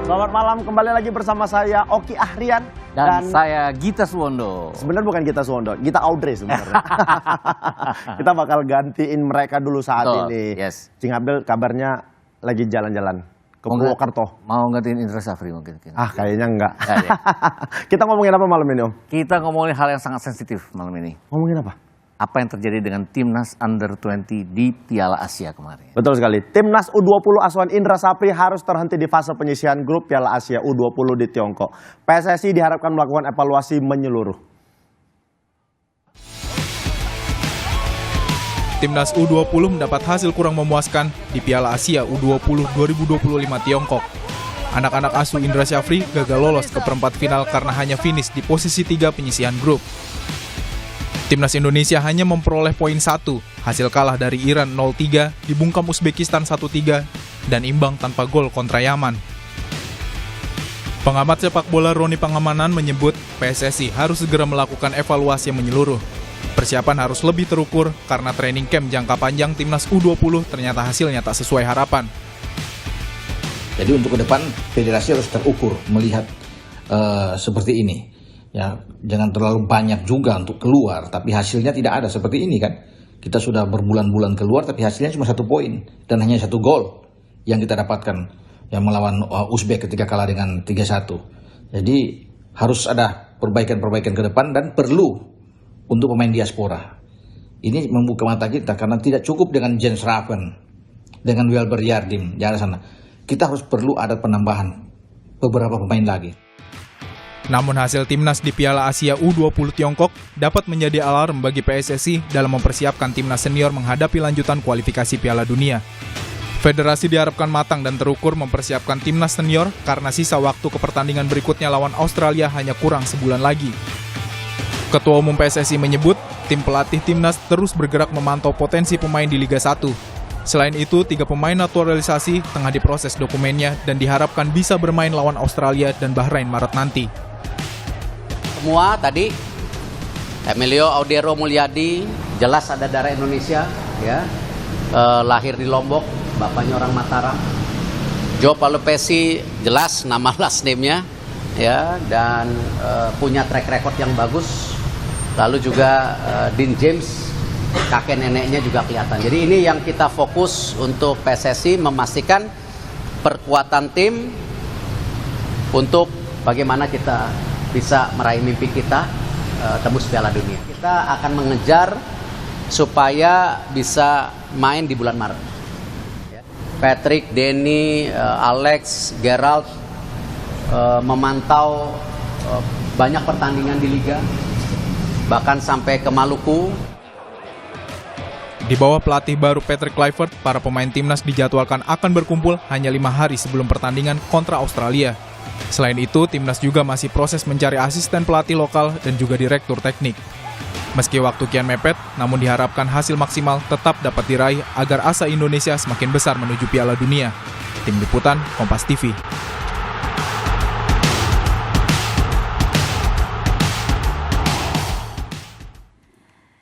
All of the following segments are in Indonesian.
Selamat malam, kembali lagi bersama saya Oki Ahrian dan saya Gita Suwondo. Sebenarnya bukan Gita Suwondo, Gita Audrey sebenarnya. Kita bakal gantiin mereka dulu saat ini. Yes. Cing Abdel kabarnya lagi jalan-jalan ke Purwokerto. Mau gantiin Indra Safri mungkin. Kayaknya enggak. Ya. Kita ngomongin apa malam ini, Om? Kita ngomongin hal yang sangat sensitif malam ini. Ngomongin apa? Apa yang terjadi dengan Timnas Under-20 di Piala Asia kemarin. Betul sekali. Timnas U20 asuhan Indra Safri harus terhenti di fase penyisihan grup Piala Asia U20 di Tiongkok. PSSI diharapkan melakukan evaluasi menyeluruh. Timnas U20 mendapat hasil kurang memuaskan di Piala Asia U20 2025 Tiongkok. Anak-anak asuh Indra Safri gagal lolos ke perempat final karena hanya finish di posisi 3 penyisihan grup. Timnas Indonesia hanya memperoleh poin 1, hasil kalah dari Iran 0-3, dibungkam Uzbekistan 1-3, dan imbang tanpa gol kontra Yaman. Pengamat sepak bola Roni Pangemanan menyebut PSSI harus segera melakukan evaluasi yang menyeluruh. Persiapan harus lebih terukur karena training camp jangka panjang Timnas U20 ternyata hasilnya tak sesuai harapan. Jadi untuk ke depan federasi harus terukur melihat seperti ini. Ya, jangan terlalu banyak juga untuk keluar, tapi hasilnya tidak ada seperti ini kan. Kita sudah berbulan-bulan keluar, tapi hasilnya cuma 1 poin dan hanya 1 gol yang kita dapatkan yang melawan Uzbek ketika kalah dengan 3-1. Jadi harus ada perbaikan-perbaikan ke depan dan perlu untuk pemain diaspora. Ini membuka mata kita karena tidak cukup dengan Jens Raven, dengan Wilber Jardim di arah sana. Kita harus perlu ada penambahan beberapa pemain lagi. Namun hasil Timnas di Piala Asia U20 Tiongkok dapat menjadi alarm bagi PSSI dalam mempersiapkan Timnas senior menghadapi lanjutan kualifikasi Piala Dunia. Federasi diharapkan matang dan terukur mempersiapkan Timnas senior karena sisa waktu ke pertandingan berikutnya lawan Australia hanya kurang sebulan lagi. Ketua Umum PSSI menyebut tim pelatih Timnas terus bergerak memantau potensi pemain di Liga 1. Selain itu, 3 pemain naturalisasi tengah diproses dokumennya dan diharapkan bisa bermain lawan Australia dan Bahrain Maret nanti. Semua tadi Emilio Audero Mulyadi jelas ada darah Indonesia ya, lahir di Lombok, bapaknya orang Mataram. Joe Palupesi jelas nama last name-nya ya, dan punya track record yang bagus. Lalu juga Dean James, kakek neneknya juga kelihatan. Jadi ini yang kita fokus untuk PSSI, memastikan perkuatan tim untuk bagaimana kita bisa meraih mimpi kita tembus Piala Dunia. Kita akan mengejar supaya bisa main di bulan Maret. Patrick, Denny, Alex, Gerald memantau banyak pertandingan di Liga, bahkan sampai ke Maluku. Di bawah pelatih baru Patrick Kluivert, para pemain Timnas dijadwalkan akan berkumpul hanya 5 hari sebelum pertandingan kontra Australia. Selain itu, Timnas juga masih proses mencari asisten pelatih lokal dan juga direktur teknik. Meski waktu kian mepet, namun diharapkan hasil maksimal tetap dapat diraih agar asa Indonesia semakin besar menuju Piala Dunia. Tim Liputan, Kompas TV.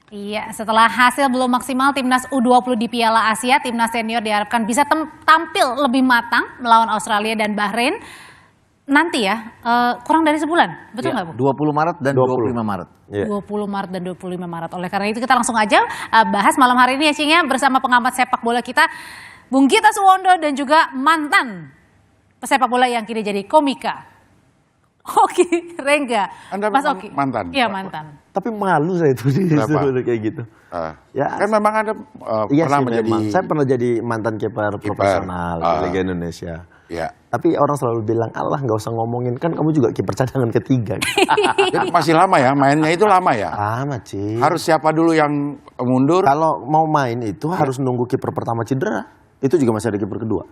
Iya, setelah hasil belum maksimal Timnas U20 di Piala Asia, Timnas senior diharapkan bisa tampil lebih matang melawan Australia dan Bahrain. Nanti ya, kurang dari sebulan, betul nggak Bu? 20 Maret dan 25 Maret. 20 Maret dan 25 Maret. Oleh karena itu kita langsung aja bahas malam hari ini ya Cing ya, bersama pengamat sepak bola kita, Bung Gita Suwondo dan juga mantan pesepak bola yang kini jadi komika. Oki Rengga. Anda Mas Oki. mantan? Iya mantan. Tapi malu saya itu disuruh kayak gitu. Ya, kan memang Anda pernah menjadi... Saya pernah jadi mantan kiper profesional di Liga Indonesia. Ya. Tapi orang selalu bilang, Allah nggak usah ngomongin, kan kamu juga kiper cadangan ketiga. Jadi masih lama ya, mainnya itu lama ya? Lama Cing. Harus siapa dulu yang mundur? Kalau mau main itu harus nunggu kiper pertama cedera. Itu juga masih ada kiper kedua.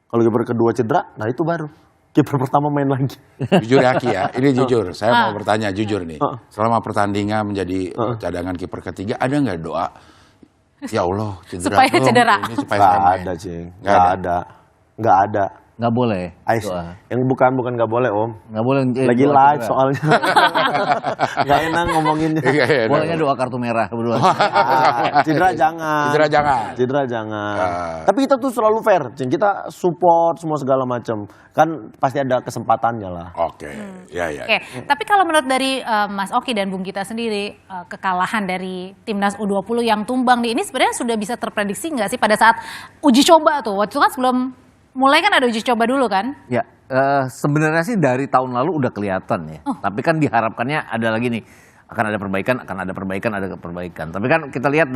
Kalau kiper kedua cedera, nah itu baru kiper pertama main lagi. Jujur ya Ki ya, ini jujur. Saya mau bertanya jujur nih. Selama pertandingan menjadi cadangan kiper ketiga, ada nggak doa? Ya Allah, cedera. Supaya cedera. Ini supaya Nggak saya main. ada Cing, Nggak ada. nggak ada. Nggak boleh. Ais, Doa. yang bukan nggak boleh Om. Nggak boleh. Lagi doa live cedera. soalnya. Nggak enak ngomonginnya. Bolehnya doa kartu merah berdua. Cedera jangan. Cedera jangan. Cedera jangan. Tapi kita tuh selalu fair, Cing. Kita support semua segala macam. Kan pasti ada kesempatannya lah. Oke, ya. Oke, tapi kalau menurut dari Mas Oki dan Bung Gita sendiri, kekalahan dari timnas U20 yang tumbang nih, ini sebenarnya sudah bisa terprediksi nggak sih pada saat uji coba tuh? Waktu itu kan sebelum mulai kan ada uji coba dulu kan? Ya, sebenarnya sih dari tahun lalu udah kelihatan ya. Tapi kan diharapkannya ada lagi nih, akan ada perbaikan. Tapi kan kita lihat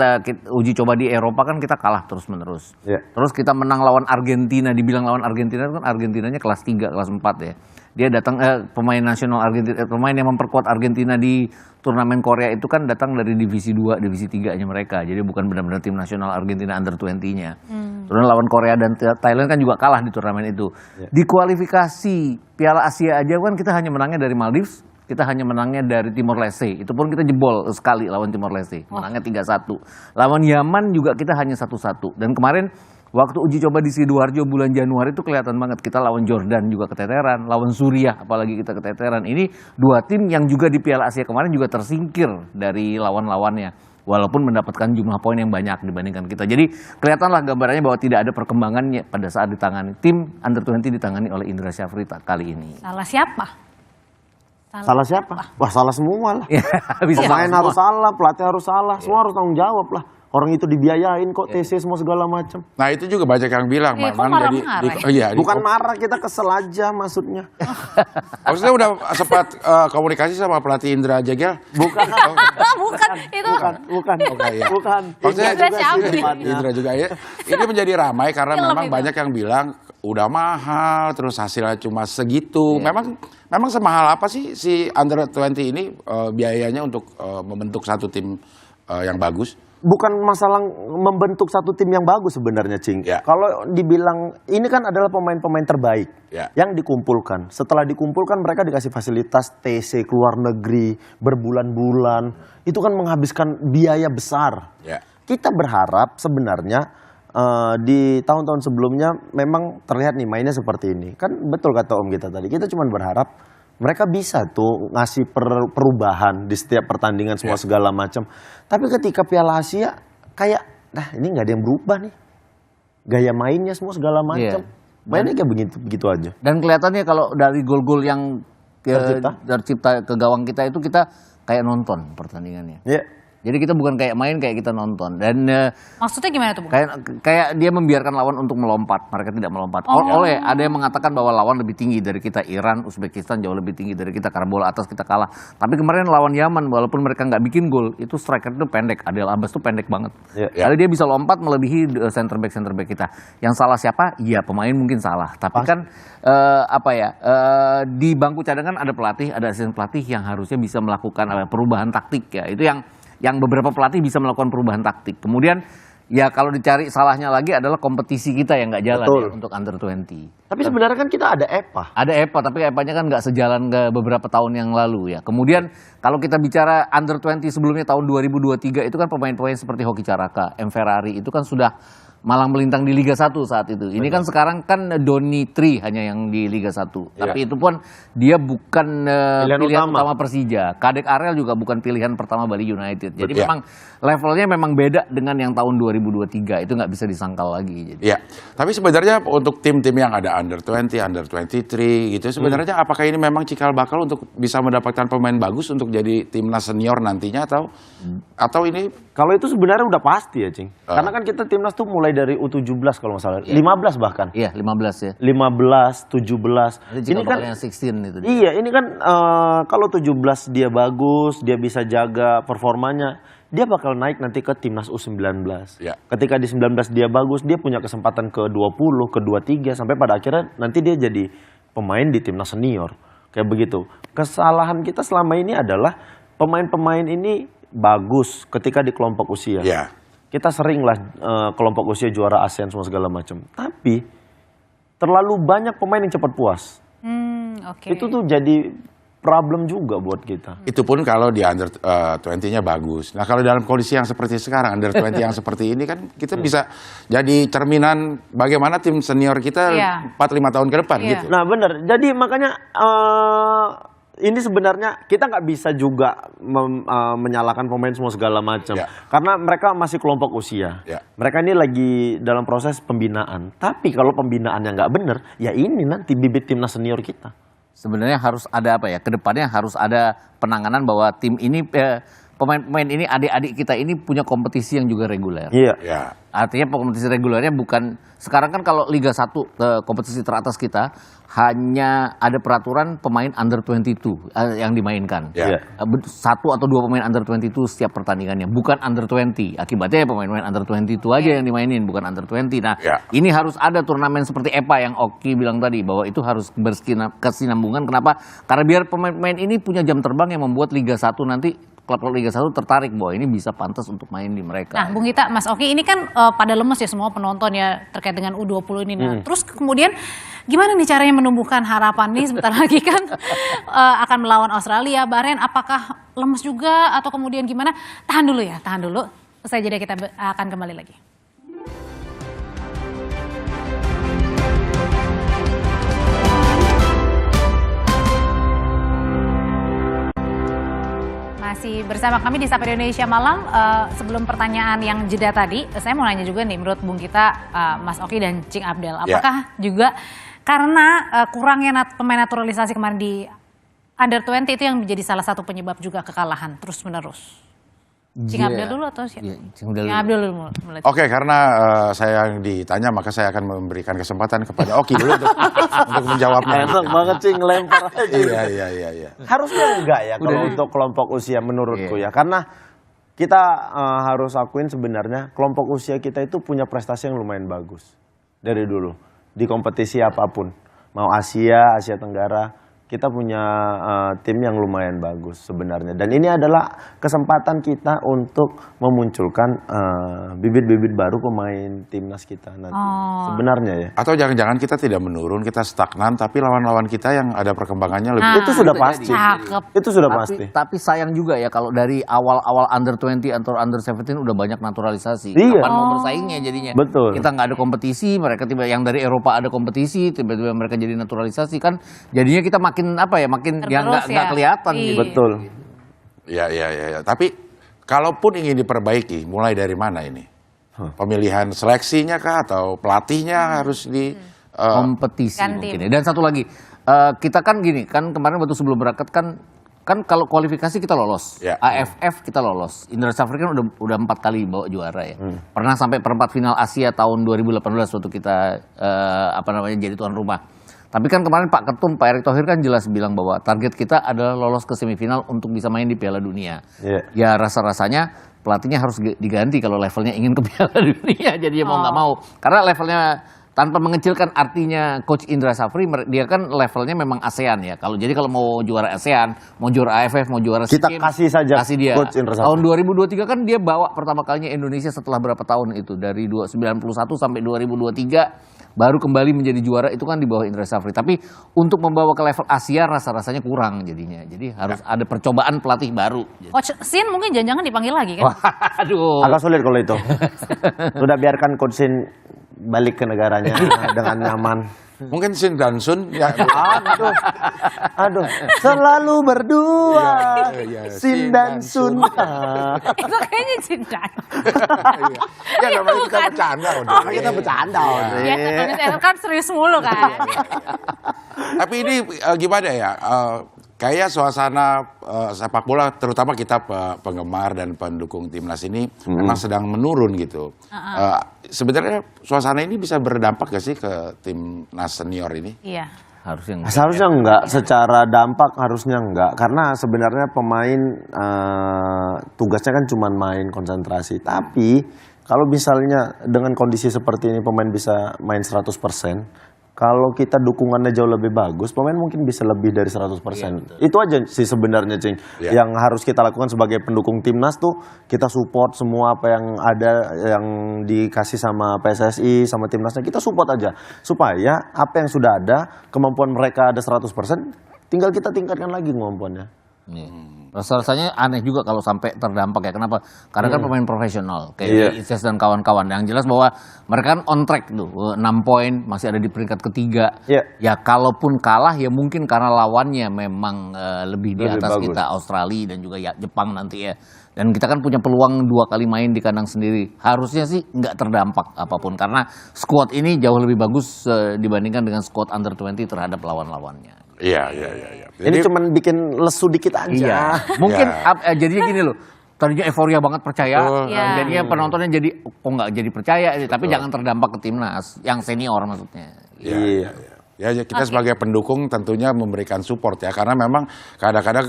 uji coba di Eropa kan kita kalah terus-menerus. Ya. Terus kita menang lawan Argentina, dibilang lawan Argentina kan Argentinanya kelas 3, kelas 4 ya. Dia datang pemain nasional Argentina, pemain yang memperkuat Argentina di turnamen Korea itu kan datang dari divisi 2, divisi 3-nya mereka. Jadi bukan benar-benar tim nasional Argentina under 20-nya. Terus lawan Korea dan Thailand kan juga kalah di turnamen itu. Di kualifikasi Piala Asia aja kan kita hanya menangnya dari Maldives, kita hanya menangnya dari Timor Leste. Itu pun kita jebol sekali lawan Timor Leste. Menangnya 3-1. Lawan Yaman juga kita hanya 1-1. Dan kemarin waktu uji coba di Sidoarjo bulan Januari itu kelihatan banget. Kita lawan Jordan juga keteteran, lawan Suriah apalagi kita keteteran. Ini dua tim yang juga di Piala Asia kemarin juga tersingkir dari lawan-lawannya. Walaupun mendapatkan jumlah poin yang banyak dibandingkan kita. Jadi kelihatanlah gambarannya bahwa tidak ada perkembangannya pada saat ditangani. Tim Under 20 ditangani oleh Indra Syafri kali ini. Salah siapa? Salah siapa? Wah, salah semua lah. Bisa Pemain salah harus salah, pelatih harus salah, semua harus tanggung jawab lah. Orang itu dibiayain kok TC semua segala macam. Nah itu juga banyak yang bilang, Iya, kok Mamang marah-marah Bukan marah, kita kesel aja maksudnya. Maksudnya udah sempat komunikasi sama pelatih Indra Jagel? Bukan. Bukan, itu Bukan. iya. Bukan. Maksudnya Indra Syafri. Indra juga ya. Ini menjadi ramai karena Film memang itu. banyak yang bilang udah mahal, terus hasilnya cuma segitu. Memang semahal apa sih si Under 20 ini biayanya untuk membentuk satu tim yang bagus? Bukan masalah membentuk satu tim yang bagus sebenarnya, Cing. Ya. Kalau dibilang ini kan adalah pemain-pemain terbaik Ya. yang dikumpulkan. Setelah dikumpulkan mereka dikasih fasilitas TC ke luar negeri berbulan-bulan. Itu kan menghabiskan biaya besar. Ya. Kita berharap sebenarnya di tahun-tahun sebelumnya memang terlihat nih mainnya seperti ini. Kan betul kata Om Gita tadi. Kita cuma berharap mereka bisa tuh ngasih perubahan di setiap pertandingan semua segala macam. Tapi ketika Piala Asia kayak, nah ini nggak ada yang berubah nih. Gaya mainnya semua segala macam. Mainnya kayak begitu aja. Dan kelihatannya kalau dari gol-gol yang tercipta ke gawang kita itu kita kayak nonton pertandingannya. Ya. Jadi kita bukan kayak main, kayak kita nonton. Dan Maksudnya gimana tuh, Bung? kayak dia membiarkan lawan untuk melompat. Mereka tidak melompat. Oleh ada yang mengatakan bahwa lawan lebih tinggi dari kita. Iran, Uzbekistan jauh lebih tinggi dari kita karena bola atas kita kalah. Tapi kemarin lawan Yaman walaupun mereka nggak bikin gol, itu striker itu pendek. Adel Abbas itu pendek banget. Kali dia bisa lompat melebihi center back kita. Yang salah siapa? Iya, pemain mungkin salah. Tapi kan di bangku cadangan ada pelatih, ada asisten pelatih yang harusnya bisa melakukan perubahan taktik ya. Itu yang beberapa pelatih bisa melakukan perubahan taktik. Kemudian ya kalau dicari salahnya lagi adalah kompetisi kita yang nggak jalan ya, untuk Under 20. Tapi sebenarnya kan kita ada EPA. Ada EPA, tapi EPA-nya kan nggak sejalan ke beberapa tahun yang lalu ya. Kemudian kalau kita bicara Under 20 sebelumnya tahun 2023 itu kan pemain-pemain seperti Hoki Caraka, M. Ferrari itu kan sudah malang melintang di Liga 1 saat itu. Ini kan sekarang kan Doni Tri hanya yang di Liga 1. Tapi itu pun dia bukan pilihan utama Persija. Kadek Ariel juga bukan pilihan pertama Bali United. Jadi memang levelnya memang beda dengan yang tahun 2023. Itu nggak bisa disangkal lagi. Jadi. Ya, tapi sebenarnya untuk tim-tim yang ada Under 20, Under 23 gitu, sebenarnya apakah ini memang cikal bakal untuk bisa mendapatkan pemain bagus untuk jadi timnas senior nantinya atau ini? Kalau itu sebenarnya udah pasti ya, Cing. Karena kan kita timnas tuh mulai dari U17 kalau nggak salah. 15 bahkan. Iya, 15 ya. 15, 17. Ini kan yang 16 itu. Iya, ini kan kalau 17 dia bagus, dia bisa jaga performanya, dia bakal naik nanti ke timnas U19. Ya. Ketika di 19 dia bagus, dia punya kesempatan ke 20, ke 23 sampai pada akhirnya nanti dia jadi pemain di timnas senior. Kayak begitu. Kesalahan kita selama ini adalah pemain-pemain ini bagus ketika di kelompok usia. Ya. Kita sering lah kelompok usia juara ASEAN semua segala macam. Tapi terlalu banyak pemain yang cepat puas. Oke. Itu tuh jadi problem juga buat kita. Itu pun kalau di under 20-nya bagus. Nah kalau dalam kondisi yang seperti sekarang, under 20 yang seperti ini kan kita bisa jadi cerminan bagaimana tim senior kita 4-5 tahun ke depan gitu. Nah benar, jadi makanya ini sebenarnya kita nggak bisa juga menyalahkan pemain semua segala macam. Karena mereka masih kelompok usia. Mereka ini lagi dalam proses pembinaan. Tapi kalau pembinaannya nggak benar, ya ini nanti bibit timnas senior kita. Sebenarnya harus ada apa ya? Kedepannya harus ada penanganan bahwa tim ini pemain-pemain ini, adik-adik kita ini punya kompetisi yang juga reguler. Iya. Artinya kompetisi regulernya bukan sekarang kan kalau Liga 1 kompetisi teratas kita hanya ada peraturan pemain under 22 yang dimainkan. Satu atau dua pemain under 22 setiap pertandingannya, bukan under 20. Akibatnya pemain-pemain under 22 aja yang dimainin, bukan under 20. Nah, ini harus ada turnamen seperti EPA yang Oki bilang tadi bahwa itu harus berkesinambungan. Kenapa? Karena biar pemain-pemain ini punya jam terbang yang membuat Liga 1 nanti klub-klub Liga 1 tertarik bahwa ini bisa pantas untuk main di mereka. Nah, Bung Gita, Mas Oki, ini kan pada lemes ya semua penonton ya terkait dengan U20 ini. Nah, terus kemudian gimana nih caranya menumbuhkan harapan nih sebentar lagi kan akan melawan Australia, Bahrain, apakah lemes juga atau kemudian gimana? Tahan dulu ya, tahan dulu. Usai jeda kita akan kembali lagi. Masih bersama kami di Sapa Indonesia Malam. Sebelum pertanyaan yang jeda tadi, saya mau nanya juga nih menurut Bung Gita, Mas Oki dan Cing Abdel, apakah juga karena kurangnya pemain naturalisasi kemarin di under 20 itu yang menjadi salah satu penyebab juga kekalahan terus menerus? Cing Abdel dulu atau siapa? Cing Abdel dulu. Oke, karena saya yang ditanya maka saya akan memberikan kesempatan kepada Oki dulu untuk menjawabnya. Enak banget Cing, lempar aja. Iya. Harusnya enggak ya kalau untuk kelompok usia menurutku ya. Karena kita harus akuin sebenarnya kelompok usia kita itu punya prestasi yang lumayan bagus dari dulu. Di kompetisi apapun. Mau Asia Tenggara, kita punya tim yang lumayan bagus sebenarnya. Dan ini adalah kesempatan kita untuk memunculkan bibit-bibit baru pemain timnas kita nanti. Sebenarnya ya. Atau jangan-jangan kita tidak menurun, kita stagnan, tapi lawan-lawan kita yang ada perkembangannya lebih. Itu sudah pasti. Itu sudah pasti. Tapi sayang juga ya kalau dari awal-awal under 20 atau under 17 udah banyak naturalisasi. Iya. Kapan mau bersaingnya jadinya? Betul. Kita nggak ada kompetisi, mereka tiba yang dari Eropa ada kompetisi, tiba-tiba mereka jadi naturalisasi kan. Jadinya kita makin yang nggak kelihatan gitu. Betul. Ya. Tapi kalaupun ingin diperbaiki, mulai dari mana ini? Pemilihan seleksinya kah atau pelatihnya harus di kompetisi mungkin ya. Dan satu lagi, kita kan gini, kan kemarin waktu sebelum berangkat kan kalau kualifikasi kita lolos, AFF kita lolos. Indra Safri kan udah 4 kali bawa juara ya. Pernah sampai perempat final Asia tahun 2018 waktu kita jadi tuan rumah. Tapi kan kemarin Pak Ketum, Pak Erick Thohir kan jelas bilang bahwa target kita adalah lolos ke semifinal untuk bisa main di Piala Dunia. Ya rasa-rasanya pelatihnya harus diganti kalau levelnya ingin ke Piala Dunia. Jadi mau nggak mau. Karena levelnya tanpa mengecilkan artinya Coach Indra Safri, dia kan levelnya memang ASEAN ya. Kalau mau juara ASEAN, mau juara AFF, mau juara SEA kita Games, kasih saja kasih dia. Coach Indra Safri. Tahun 2023 kan dia bawa pertama kalinya Indonesia setelah berapa tahun itu, dari 91 sampai 2023. Baru kembali menjadi juara itu kan di bawah Indra Safri. Tapi untuk membawa ke level Asia rasa-rasanya kurang jadinya. Jadi harus ada percobaan pelatih baru. Coach Sin mungkin jangan-jangan dipanggil lagi kan? Aduh. Agak sulit kalau itu. Sudah biarkan Coach Sin balik ke negaranya dengan nyaman. mungkin Sin dan Sun ya. Aduh, selalu berdua Sin dan Sun. Itu kayaknya cinta. Ya namanya kita bercanda udah. Kita bercanda. Ya kan serius mulu kan. Tapi ini gimana ya? Kayak suasana sepak bola, terutama kita penggemar dan pendukung timnas ini memang sedang menurun gitu. Sebenarnya suasana ini bisa berdampak gak sih ke timnas senior ini? Iya. Harusnya enggak, secara dampak harusnya enggak. Karena sebenarnya pemain tugasnya kan cuma main konsentrasi. Tapi kalau misalnya dengan kondisi seperti ini pemain bisa main 100%. Kalau kita dukungannya jauh lebih bagus, pemain mungkin bisa lebih dari 100%. Iya, itu aja sih sebenarnya, Cing. Yang harus kita lakukan sebagai pendukung timnas tuh, kita support semua apa yang ada, yang dikasih sama PSSI, sama timnasnya, kita support aja. Supaya apa yang sudah ada, kemampuan mereka ada 100%, Tinggal kita tingkatkan lagi kemampuannya. Rasanya aneh juga kalau sampai terdampak ya. Kenapa? Karena kan pemain profesional kayak Ises dan kawan-kawan. Yang jelas bahwa mereka kan on track tuh, 6 poin, masih ada di peringkat ketiga. Ya kalaupun kalah ya mungkin karena lawannya memang lebih di atas bagus. kita, Australia dan juga ya Jepang nanti ya. Dan kita kan punya peluang 2 kali main di kandang sendiri. Harusnya sih nggak terdampak apapun karena squad ini jauh lebih bagus dibandingkan dengan squad under 20 terhadap lawan-lawannya. Iya. Ini cuman bikin lesu dikit aja. Iya. Mungkin jadinya gini loh. Tadinya euforia banget percaya, jadinya penontonnya jadi kok nggak jadi percaya, tapi jangan terdampak ke timnas yang senior maksudnya. Iya. Ya kita sebagai pendukung tentunya memberikan support ya karena memang kadang-kadang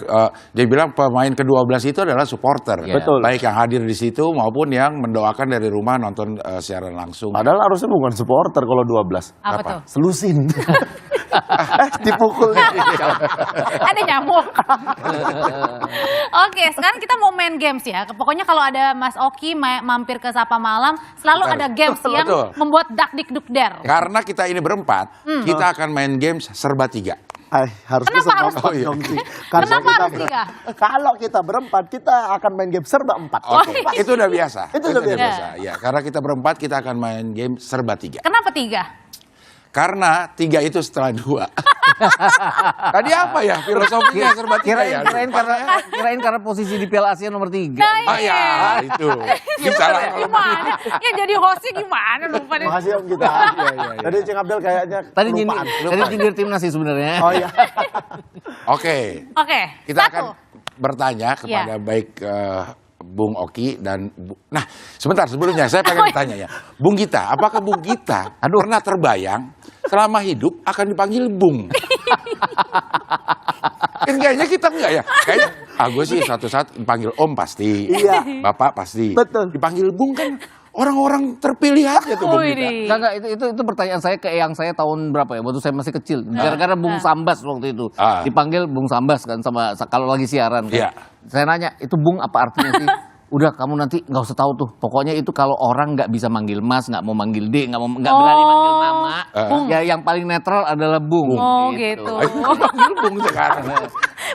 dia bilang pemain ke-12 itu adalah supporter. Betul. Baik yang hadir di situ maupun yang mendoakan dari rumah nonton siaran langsung. Padahal harusnya bukan supporter kalau 12. Apa tuh? Selusin. Dipukul. Ada nyamuk. Oke, sekarang kita mau main games ya. Pokoknya kalau ada Mas Oki mampir ke Sapa Malam, selalu ada games yang membuat dak dik duk der. Karena kita ini berempat, kita akan main games serba 3. Harusnya Kenapa harus serba 4 dong sih. Kenapa harus 3? Kalau kita berempat, kita akan main game serba 4. Oke, itu udah biasa. Itu udah biasa. Ya, karena kita berempat, kita akan main game serba 3. Kenapa 3? Karena 3 itu setelah 2. Tadi apa ya filosofinya serba 3 ya? Kirain karena posisi di Piala Asia nomor 3. Ah ya, itu. Bisa lah kalau Gimana? Ya jadi hostnya gimana lupa deh. Makasih Om kita. Tadi Cing Abdel kayaknya Tadi kelupaan. nyindir timnas sih sebenarnya. Oh iya. Oke. Oke, Kita satu. akan bertanya kepada baik Bung Oki dan nah sebentar sebelumnya saya pengen tanya ya Bung Gita, apakah Bung Gita pernah terbayang selama hidup akan dipanggil Bung? Kan kayaknya kita enggak ya, kayaknya gue sih suatu saat dipanggil Om pasti, Iya. Bapak pasti, Betul. dipanggil Bung kan orang-orang terpilih aja tuh Bung Gita. Enggak, itu pertanyaan saya ke yang saya tahun berapa ya, waktu saya masih kecil. Gara-gara Bung Sambas waktu itu. Dipanggil Bung Sambas kan sama kalau lagi siaran kan. Iya. Saya nanya, itu Bung apa artinya sih? Udah kamu nanti nggak usah tahu tuh. Pokoknya itu kalau orang nggak bisa manggil Mas, nggak mau manggil D, nggak berani manggil nama, ya yang paling netral adalah Bung. Oh gitu. Panggil Bung sekarang.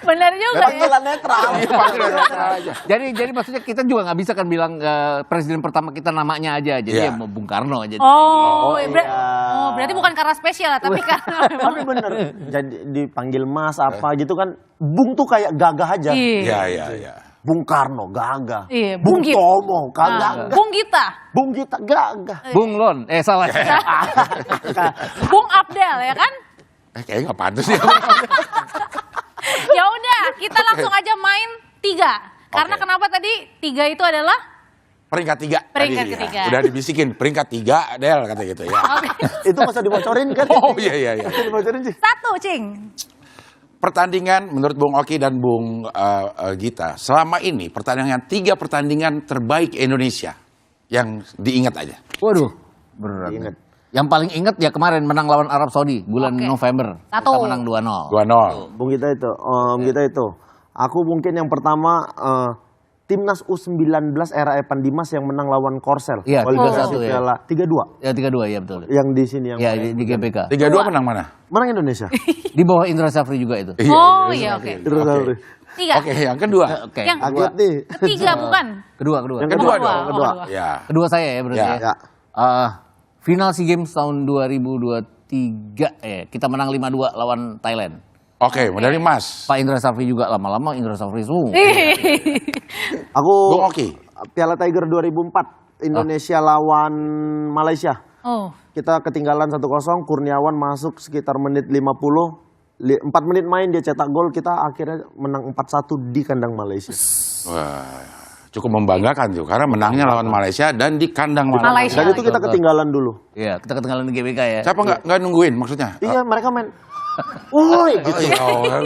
Benar juga ya. Panggilan netral. Panggil netral aja. Jadi maksudnya kita juga nggak bisa kan bilang presiden pertama kita namanya aja. Jadi Iya. ya mau Bung Karno aja. Berarti bukan karena spesial lah, tapi karena memang. Tapi bener. Jadi dipanggil Mas apa gitu kan. Bung tuh kayak gagah aja. Iya. Bung Karno gagah. Iya, Bung Bung Gita. Tomo gagah. Bung Gita. Bung Gita gagah. Bung Lon, salah. Bung Abdel ya kan? Kayaknya nggak pantas ya. Ya udah, kita langsung aja main 3. Karena kenapa tadi 3 itu adalah Peringkat 3. Peringkat tadi, ketiga. Ya. Udah dibisikin peringkat 3 Del kata gitu ya. Itu masa dibocorin kan? Oh iya. Masa dibocorin sih. 1, Cing. Pertandingan menurut Bung Oki dan Bung Gita, selama ini pertandingan 3 pertandingan terbaik Indonesia yang diingat aja. Waduh, berat. Yang paling inget ya kemarin menang lawan Arab Saudi bulan November. 1. Kita menang 2-0. 2-0. Bung Gita itu, Gita itu. Aku mungkin yang pertama Timnas U19 era Evan Dimas yang menang lawan Korsel. Iya, 3-1 ya. 3-2. Ya 3-2 ya betul. Yang di sini yang Ya di GBK. 3-2 menang mana? menang Indonesia. Di bawah Indra Safri juga itu. Oh iya, oke. Terus Sabri. 3. Oke, yang kedua. Oke. Yang Kaget nih. ketiga bukan? Kedua. Yang Kedua kedua dong. kedua. Ya. Kedua saya ya berarti. Ya. Ya. Ya. Final SEA Games tahun 2023 ya. Kita menang 5-2 lawan Thailand. Oke, medali emas. Pak Indra Safri juga lama-lama Indra Safri semua. Aku Bung Oki. Piala Tiger 2004 Indonesia lawan Malaysia. Oh. Kita ketinggalan 1-0, Kurniawan masuk sekitar menit 50. 4 menit main dia cetak gol, kita akhirnya menang 4-1 di kandang Malaysia. Wah, cukup membanggakan tuh karena menangnya lawan Malaysia dan di kandang Malaysia. Dan itu kita ketinggalan dulu. Iya, kita ketinggalan di GBK ya. Siapa nggak nungguin maksudnya? Iya, mereka main. Woi, gitu.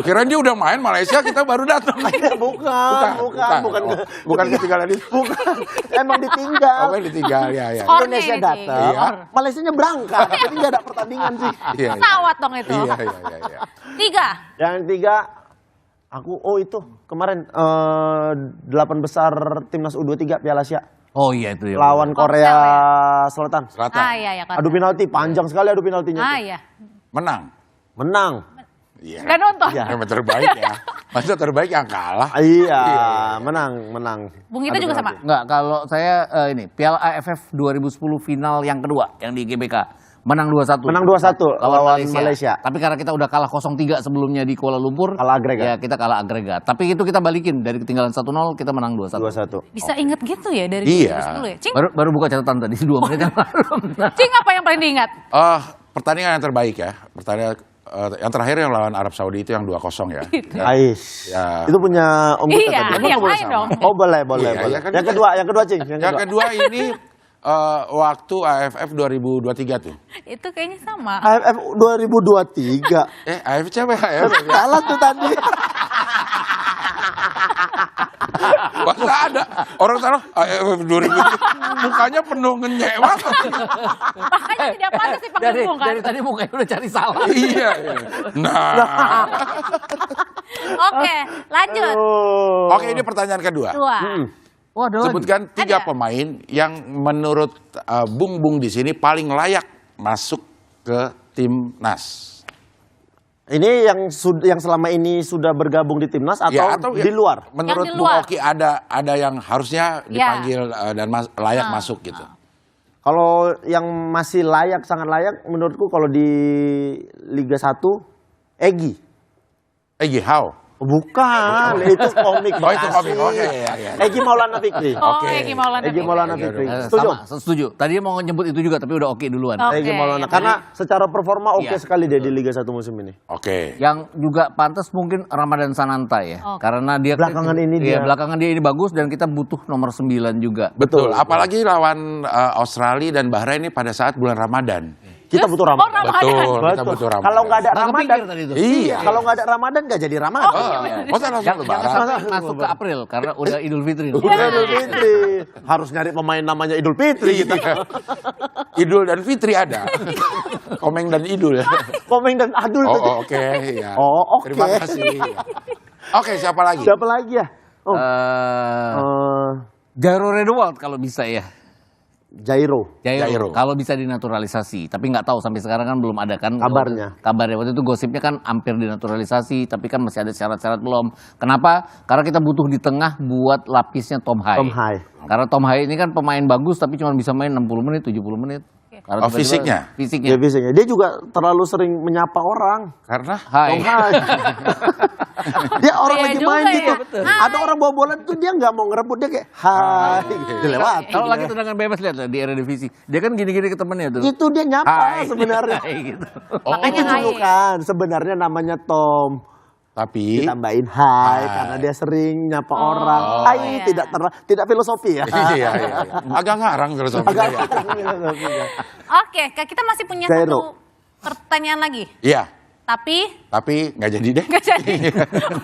Kirain dia udah main Malaysia, kita baru datang. Bukan ketinggalan itu. Bukan. Emang ditinggal. Oke, ditinggal ya. Indonesia ini, datang, Iya. Malaysianya berangkat. Jadi nggak ada pertandingan sih. Iya. Pesawat dong itu. Iya. 3. Yang ketiga, aku itu kemarin 8 besar timnas U23 Piala Asia Oh iya itu ya. lawan Korea Selatan. Selatan. Ah iya ya kan. Adu penalti, panjang sekali adu penaltinya. Ah itu. iya. Menang. Menang. Iya. Nggak nonton. Yang terbaik ya. Maksudnya terbaik yang kalah. Iya, menang. Bung Gita juga sama. Enggak, kalau saya ini Piala AFF 2010 final yang kedua yang di GBK menang 2-1. Menang 2-1 lawan Malaysia. Tapi karena kita udah kalah 0-3 sebelumnya di Kuala Lumpur, Kalah agregat. Ya, kita kalah agregat. Tapi itu kita balikin dari ketinggalan 1-0 kita menang 2-1. 2-1. Bisa inget gitu ya dari Iya. 2010 ya? Cing, Baru buka catatan tadi 2 menit yang lalu. Cing apa yang paling diingat? Pertandingan yang terbaik ya. Pertandingan yang terakhir yang lawan Arab Saudi itu yang 2-0 ya. Ais. Ya. Itu punya Om Gita Iya, tadi. yang lain dong. Oh, boleh. Iya, iya kan Yang kedua, Cing. Yang kedua ini waktu AFF 2023 tuh. Itu kayaknya sama. AFF 2023. AFF siapa ya? AFF ya? Salah tuh tadi. Masa ada orang taruh AFF 2023 mukanya penuh ngenyek banget. Makanya tidak pantas dipanggil Bung kan? Dari tadi mukanya udah cari salah. Iya. Nah. Oke, lanjut. Oke, ini pertanyaan kedua. Dua. Waduh. Sebutkan 3 Ada. pemain yang menurut Bung di sini paling layak masuk ke timnas. Ini yang selama ini sudah bergabung di timnas atau di luar? Menurut Yang di Bung luar. Oki ada yang harusnya dipanggil dan layak masuk gitu. Kalau yang masih layak, sangat layak menurutku kalau di Liga 1, Egy. Egy How? Bukan, itu komik. Oh, itu komik. Oke, iya. Egy Maulana Fikri. Oh, Oke. Egy Maulana. Egy Maulana Oke, Fikri. oke. Setuju? Setuju. Tadi mau nyebut itu juga tapi udah oke duluan. Oke. Egy Maulana. Karena secara performa oke Iya. sekali dia di Liga 1 musim ini. Oke. Yang juga pantas mungkin Ramadan Sananta ya. Oke. Karena dia Belakangan ini dia- belakangan dia ini bagus dan kita butuh nomor 9 juga. Betul. Apalagi lawan Australia dan Bahrain ini pada saat bulan Ramadan. Kita butuh Oh, Ramadan. Ramadan. Kita butuh Ramadan. Kalau nggak ada Nggak Ramadan, kepikir tadi itu. Iya. kalau nggak ada Ramadan nggak jadi Ramadan. Masa langsung Jangan lebaran? sampai masuk ke April karena udah Idul Fitri. Udah Idul Fitri. Harus nyari pemain namanya Idul Fitri kita. Idul dan Fitri ada. Komeng dan Idul. Komeng dan Adul. Oh, oke. Ya. Oh, oke. Terima kasih. Oke, siapa lagi? Siapa lagi ya? Oh, Jairo Redewald kalau bisa ya. Jairo. Jairo. Kalau bisa dinaturalisasi, tapi nggak tahu sampai sekarang kan belum ada kan Kabarnya. Kabarnya waktu itu gosipnya kan hampir dinaturalisasi, tapi kan masih ada syarat-syarat belum. Kenapa? Karena kita butuh di tengah buat lapisnya Tom Hai. Tom Hai. Karena Tom Hai ini kan pemain bagus tapi cuma bisa main 60 menit, 70 menit. Karena Oh, tiba-tiba- fisiknya? Fisiknya. Ya biasanya. Dia juga terlalu sering menyapa orang. Karena Hai. Tom Hai. Dia orang Iya lagi juga main ya. gitu. Betul. Ada orang bawa bola tuh dia nggak mau ngerebut, dia kayak hai. Dia lewat. Kalau lagi tendangan bebas lihat lah di Eredivisie. Dia kan gini-gini ke temennya tuh. Itu dia nyapa Hai. sebenarnya. Hai, gitu. Makanya Itu Hai. bukan. Sebenarnya namanya Tom. tapi Ditambahin hai Hai. karena dia sering nyapa orang. Oh. Hai Iya. tidak filosofi ya. iya. Agak ngarang filosofinya. Agak filosofi ya. Oke, kita masih punya Jairo. satu pertanyaan lagi. Iya, Tapi nggak jadi deh. nggak jadi.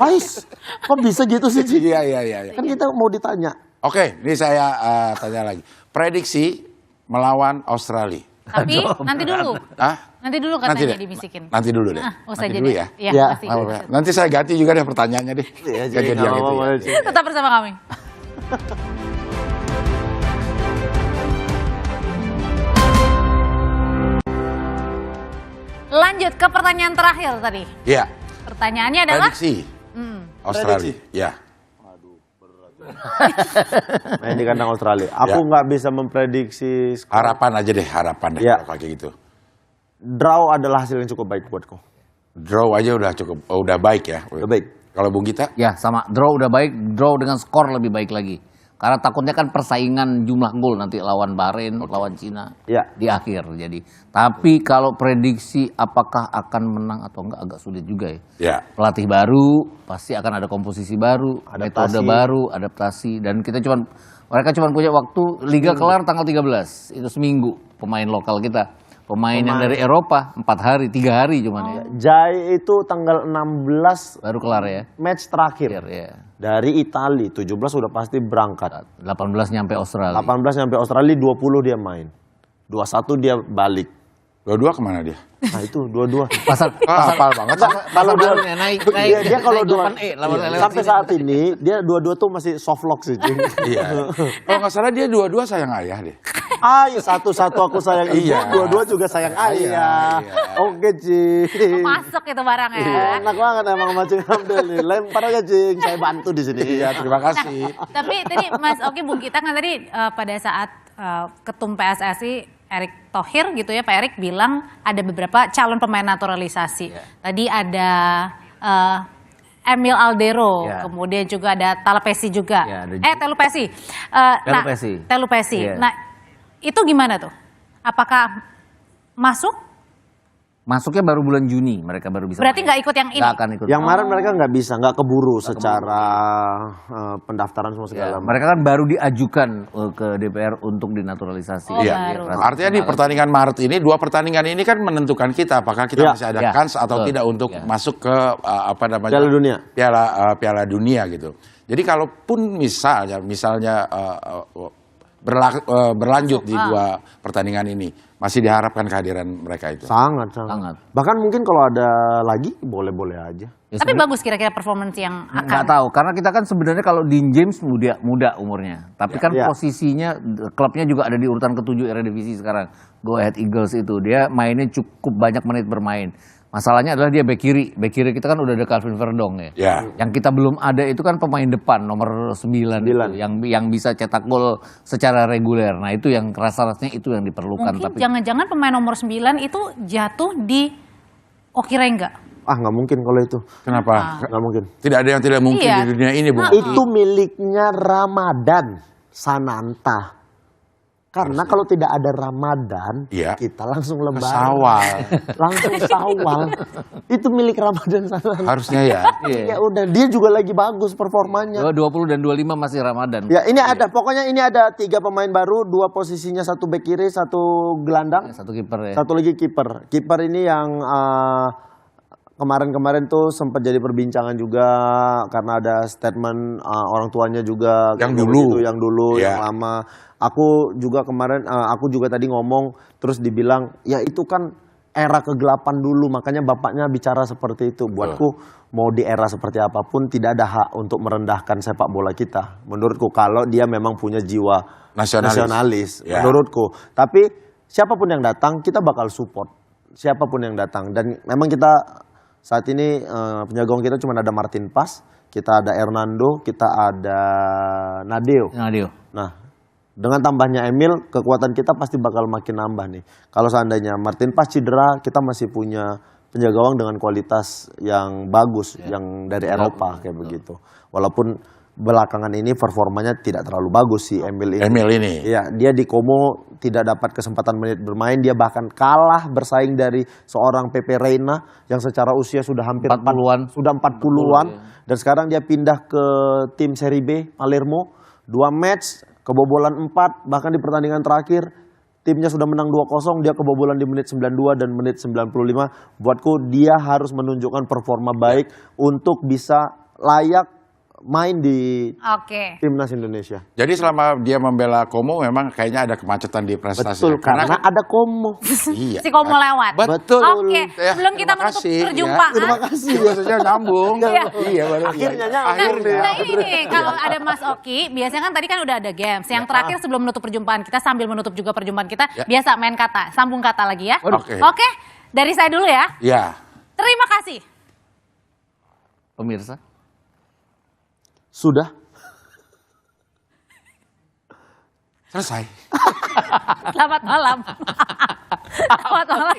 Ais, kok bisa gitu sih? Ci? Iya. Kan kita mau ditanya. Oke, ini saya tanya lagi. Prediksi melawan Australia. Tapi nanti dulu. Ah, Nanti dulu nanti katanya deh. dibisikin. Nanti dulu deh. Usai Nanti jadi. dulu ya. Iya, Ya. pasti. Apa, Pak? Nanti saya ganti juga deh pertanyaannya deh. Iya, Nggak jadi yang itu ya. Tetap bersama kami. Lanjut ke pertanyaan terakhir tadi. Iya, Pertanyaannya adalah prediksi Australia. Ya. Main di kandang Australia. Aku Ya. nggak bisa memprediksi skor. Harapan aja deh, harapan deh Ya. kalau pakai gitu. Draw adalah hasil yang cukup baik buatku. Draw aja udah cukup, udah baik ya. Udah baik. Kalau Bung Gita? Ya sama, draw udah baik, draw dengan skor lebih baik lagi. Karena takutnya kan persaingan jumlah gol nanti lawan Bahrain, lawan Cina Ya. di akhir. Jadi, tapi kalau prediksi apakah akan menang atau enggak agak sulit juga ya. Ya. Pelatih baru, pasti akan ada komposisi baru, Adaptasi. metode baru, adaptasi, dan mereka cuma punya waktu liga kelar tanggal 13, itu seminggu pemain lokal kita. Pemain yang dari Eropa 4 hari, 3 hari cuman ya. Jai itu tanggal 16 Baru kelar ya. match terakhir. Ya. Dari Italia, 17 udah pasti berangkat. 18 nyampe Australia. 18 sampai Australia, 20 dia main. 21 dia balik. Dua-dua kemana dia? Nah itu, 22. Pasal Hafal banget. Kalau dia, barunya naik dia kalau naik dua, depan lawan iya, lewat sampai sini. saat ini dia dua tuh masih soft lock sih. Cing. Iya. Kalau nggak salah dia dua-dua sayang ayah deh. Ayah satu-satu aku sayang ibu, Iya. dua-dua juga sayang ayah. Oke, Cing. Masuk itu barangnya. Enak banget emang sama Cing Abdel nih. Lempar aja, Cing. Saya bantu di sini. Iya, terima kasih. Tapi tadi Mas Oki, Bung Gita kan tadi pada saat Ketum PSSI Erick Thohir gitu ya, Pak Erick bilang ada beberapa calon pemain naturalisasi. Tadi ada Emil Aldero, Ya. kemudian juga ada Talapesi juga. Ya, ada Telupesi. Telupesi. Telupesi. Iya. Nah, itu gimana tuh? Apakah masuk? Masuknya baru bulan Juni mereka baru bisa. Berarti main. nggak ikut yang ini? Nggak akan ikut. Yang kemarin mereka nggak bisa, nggak keburu secara pendaftaran semua segala. Ya, mereka kan baru diajukan ke DPR untuk dinaturalisasi. Oh, Iya. baru. Artinya di pertandingan Maret ini, 2 pertandingan ini kan menentukan kita apakah kita Iya. masih ada Iya. kans atau Betul. tidak untuk Iya. masuk ke Piala Dunia. Piala Dunia gitu. Jadi kalaupun misalnya berlanjut di 2 pertandingan ini, masih diharapkan kehadiran mereka itu. Sangat. Sangat. Bahkan mungkin kalau ada lagi, boleh-boleh aja. Ya, Tapi sebenarnya bagus kira-kira performance yang nggak akan. tahu karena kita kan sebenarnya kalau Dean James muda umurnya, tapi kan Ya. posisinya klubnya juga ada di urutan ke-7 Eredivisie sekarang. Go Ahead Eagles itu dia mainnya cukup banyak menit bermain. Masalahnya adalah dia bek kiri kita kan udah ada Calvin Verdong ya. Ya. Yang kita belum ada itu kan pemain depan nomor 9 itu, yang bisa cetak gol secara reguler. Nah itu yang rasa-rasanya itu yang diperlukan. Mungkin Tapi jangan-jangan pemain nomor 9 itu jatuh di Oki Rengga. Nggak mungkin kalau itu. Kenapa? Nggak mungkin. Tidak ada yang tidak mungkin Iya. di dunia ini, Bung. Itu miliknya Ramadan Sananta. Karena kalau tidak ada Ramadan, Iya. kita langsung lebaran. Sawal. Langsung Sawal. Itu milik Ramadan Sananta. Harusnya ya. Ya udah, dia juga lagi bagus performanya. 20 dan 25 masih Ramadan. Ya ini ada, pokoknya ini ada 3 pemain baru, 2 posisinya, 1 bek kiri, 1 gelandang, Satu kiper ya. 1 lagi kiper. Kiper ini yang kemarin-kemarin tuh sempat jadi perbincangan juga karena ada statement orang tuanya juga Yang kayak dulu. begitu, yang dulu, Iya. yang lama. Aku juga kemarin, aku juga tadi ngomong terus dibilang ya itu kan era kegelapan dulu, makanya bapaknya bicara seperti itu. Buatku mau di era seperti apapun tidak ada hak untuk merendahkan sepak bola kita. Menurutku kalau dia memang punya jiwa nasionalis, Ya. menurutku. Tapi siapapun yang datang kita bakal support. Siapapun yang datang, dan memang kita saat ini penjaga gawang kita cuma ada Martin Pas, kita ada Hernando, kita ada Nadeo. Nah, dengan tambahnya Emil, kekuatan kita pasti bakal makin nambah nih. Kalau seandainya Martin Pas cedera, kita masih punya penjaga gawang dengan kualitas yang bagus, yang dari Eropa kayak begitu. Walaupun belakangan ini performanya tidak terlalu bagus sih Emil ini. Iya, dia di Como tidak dapat kesempatan menit bermain, dia bahkan kalah bersaing dari seorang Pepe Reina yang secara usia sudah hampir 40-an. sudah 40-an dan sekarang dia pindah ke tim Serie B Palermo, 2 match kebobolan 4, bahkan di pertandingan terakhir timnya sudah menang 2-0, dia kebobolan di menit 92 dan menit 95. Buatku dia harus menunjukkan performa baik untuk bisa layak main di Oke. timnas Indonesia. Jadi selama dia membela Como memang kayaknya ada kemacetan di prestasi. Betul, karena ada Como. Iya. Si Como lewat. Betul. Oke, Ya, sebelum kita terima menutup kasih, perjumpaan. Terima kasih. Maksudnya nyambung. Iya. Iya, baru. Akhirnya nyambung. Akhirnya. Nah ini nih, kalau ada Mas Oki, biasanya kan tadi kan udah ada games. Yang terakhir sebelum menutup perjumpaan kita, sambil menutup juga perjumpaan kita, biasa main kata, sambung kata lagi ya. Oke. Oke, dari saya dulu ya. Ya. Terima kasih. Pemirsa. Sudah. Selesai. Selamat malam. Selamat malam.